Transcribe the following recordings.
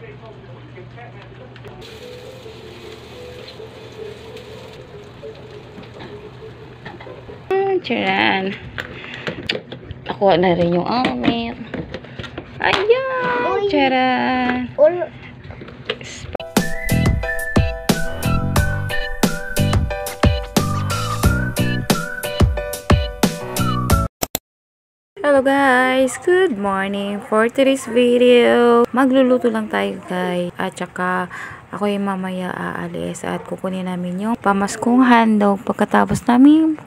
Tiyan. Ako na rin yung amin. Ayan. Tiyan. Hello guys! Good morning! For today's video, magluluto lang tayo guys. At saka ako yung mamaya aalis at kukunin namin yung pamaskong handog pagkatapos namin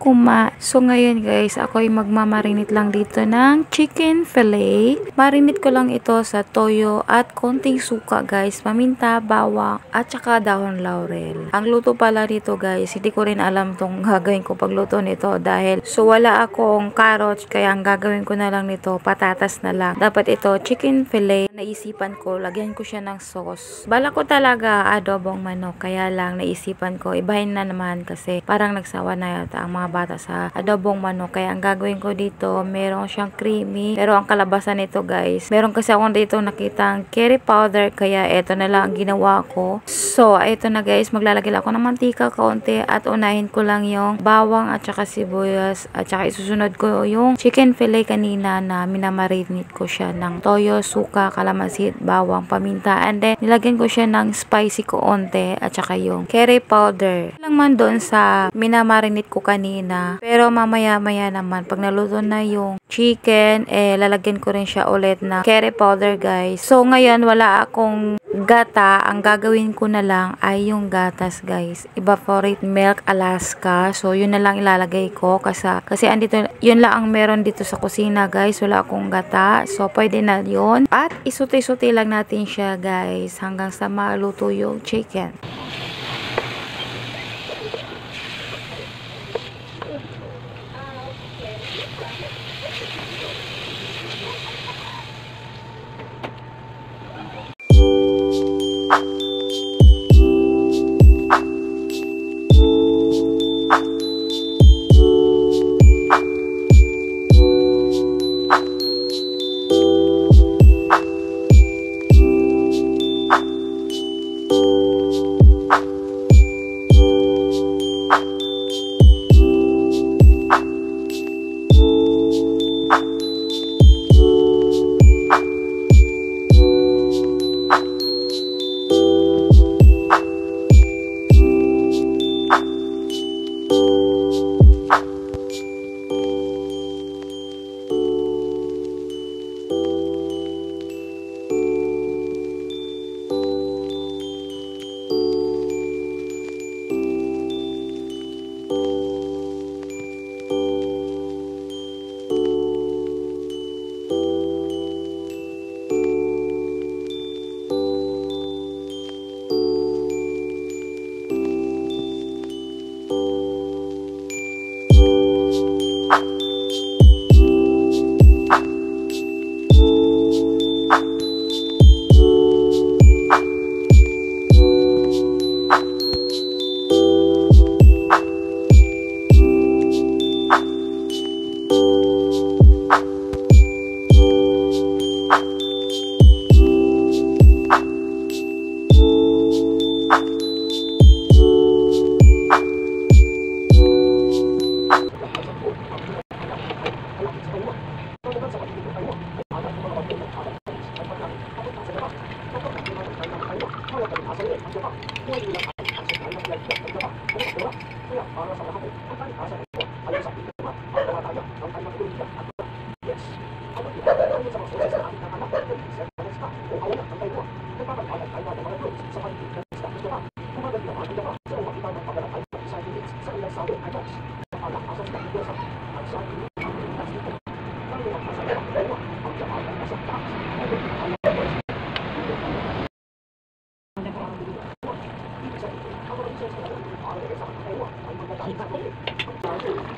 So ngayon guys, ako yung magmamarinate lang dito ng chicken fillet. Marinate ko lang ito sa toyo at konting suka guys, paminta, bawang at saka dahon laurel. Ang luto pala nito guys, hindi ko rin alam tong gagawin ko pagluto nito dahil wala akong carrots, kaya ang gagawin ko na lang nito patatas na lang. Dapat ito chicken fillet. Naisipan ko, lagyan ko siya ng sauce. Bala ko talaga adobong manok, kaya lang naisipan ko ibahin na naman kasi parang nagsawa na yata ang mga bata sa adobong manok. Kaya ang gagawin ko dito, meron siyang creamy, pero ang kalabasan nito guys, meron kasi akong dito nakitang curry powder, kaya eto na lang ang ginawa ko. So eto na guys, maglalagay ako ng mantika kaunti at unahin ko lang yung bawang at saka sibuyas at saka isusunod ko yung chicken fillet kanina na minamarinate ko siya ng toyo, suka, kalamansi, bawang, paminta, and then nilagyan ko siya ng spicy kaunti at saka yung curry powder. Lang man doon sa minamarinate ko kanina, pero mamaya-maya naman pag naluto na yung chicken, lalagyan ko rin siya ulit na curry powder guys. So ngayon wala akong gata, ang gagawin ko na lang ay yung gatas guys, evaporate milk Alaska. So yun na lang ilalagay ko kasi andito, yun lang ang meron dito sa kusina guys, wala akong gata. So pwede na yun at isuti-suti lang natin siya guys hanggang sa maluto yung chicken.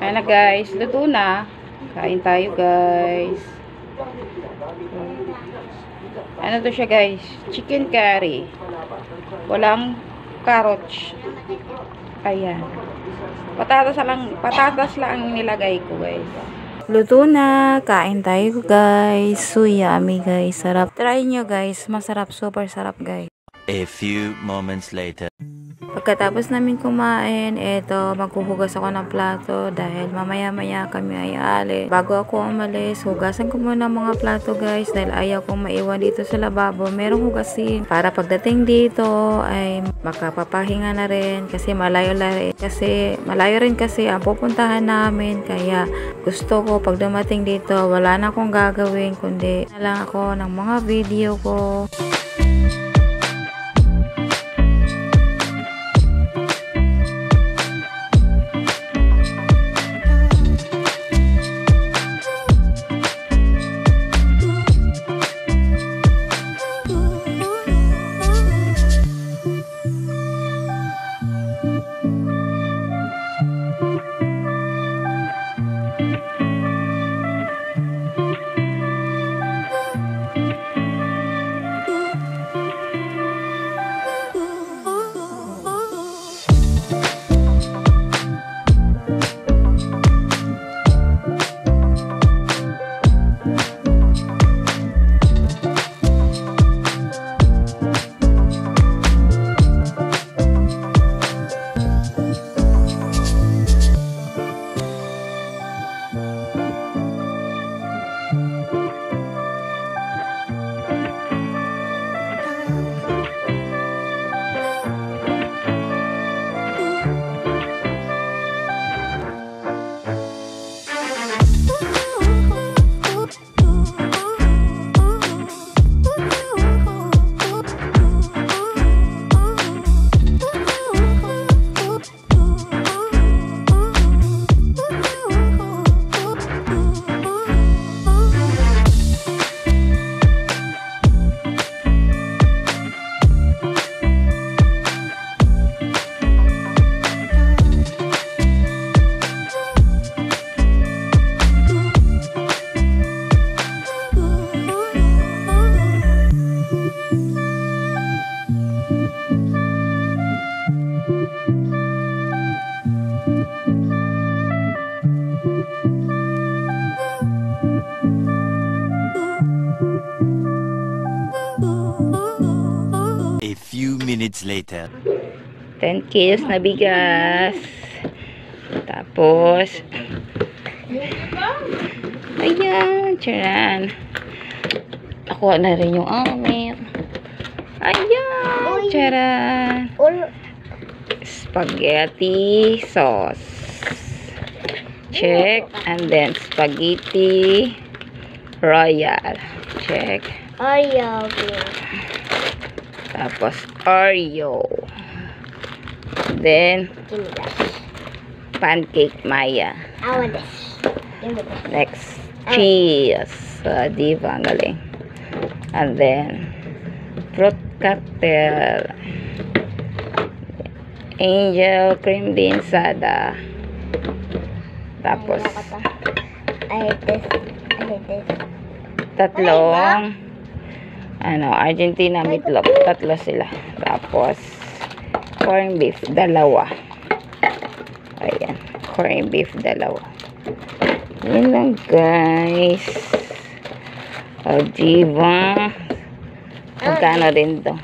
Ayan na guys, luto na. Kain tayo guys. Ano to siya guys? Chicken curry. Walang carrots. Ayan. Patatas lang ang nilagay ko guys. Luto na. Kain tayo guys. So yummy guys. Sarap. Try nyo guys. Masarap. Super sarap guys. A few moments later. Pagkatapos namin kumain, eto, maghuhugas ako ng plato dahil mamaya-maya kami ay aalis. Bago ako umalis, hugasan ko muna mga plato guys dahil ayaw kong maiwan dito sa lababo. Merong hugasin para pagdating dito ay makapapahinga na rin kasi malayo rin kasi ang pupuntahan namin. Kaya gusto ko pag dumating dito, wala na akong gagawin kundi na lang ako ng mga video ko. A few minutes later. 10 kilos na bigas. Tapos, ayan, tiyan. Nakuha na rin yung amin. Ayan, tiyan. Spaghetti sauce. Check. And then, spaghetti royal. Check. Tapos, Oreo. Then, pancake Maya. Next, cheese. Di ba? Ang galing. And then, fruit cocktail. Angel cream binsada. Tapos, tatlong Argentina meatloaf. Tatlo sila. Tapos, corned beef, dalawa. Ayan. Corned beef, dalawa. Yan lang, guys. O, diba? Magkano rin to?